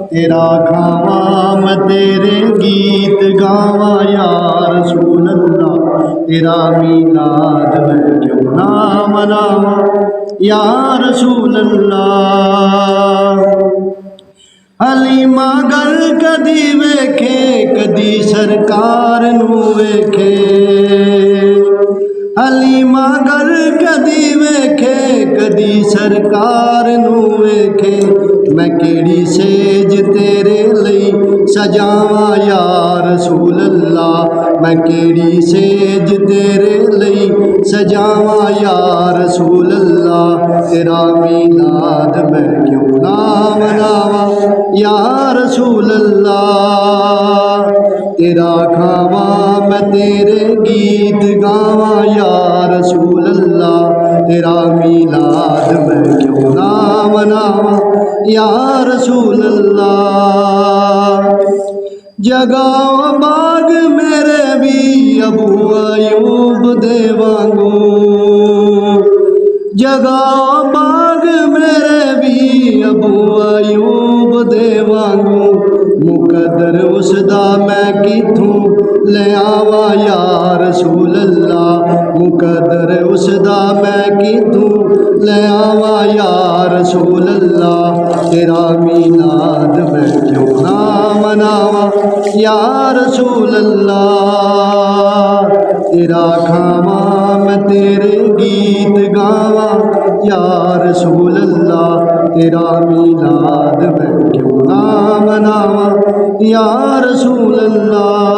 तेरा खावा मैं तेरे गीत गावा या रसूल अल्लाह। तेरा मीलाद मैं क्यों ना मनावा या रसूल अल्लाह। हलीमा गल कदी वेखे कदी सरकार नू वेखे। हलीमा गल कदी वेखे कदी सरकार नू वेखे। मैं केड़ी सेज तेरे लई सजावा या रसूल अल्लाह। मैं केड़ी सेज तेरे लई सजावा या रसूल अल्लाह। तेरा मीलाद मैं क्यों ना मनावा या रसूल अल्लाह। तेरा खावा मैं तेरे गीत गावा या रसूल अल्लाह। तेरा मीलाद मैं क्यों ना मनावा या रसूल अल्लाह। जगाओ बाग मेरे भी अबू अयूब दे वांगू। जगाओ बाग मेरे भी अबू अयूब दे वांगू। मुकद्दर उसदा मैं किथों ले आवा या रसूल अल्लाह। मुकद्दर उसदा मैं किथों ले आवा या रसूल अल्लाह। तेरा मीलाद मैं क्यों ना मनावा या रसूल अल्लाह। तेरा खावा मैं तेरे गीत गावा या रसूल अल्लाह। तेरा मीलाद मैं क्यों ना मनावा या रसूल अल्लाह।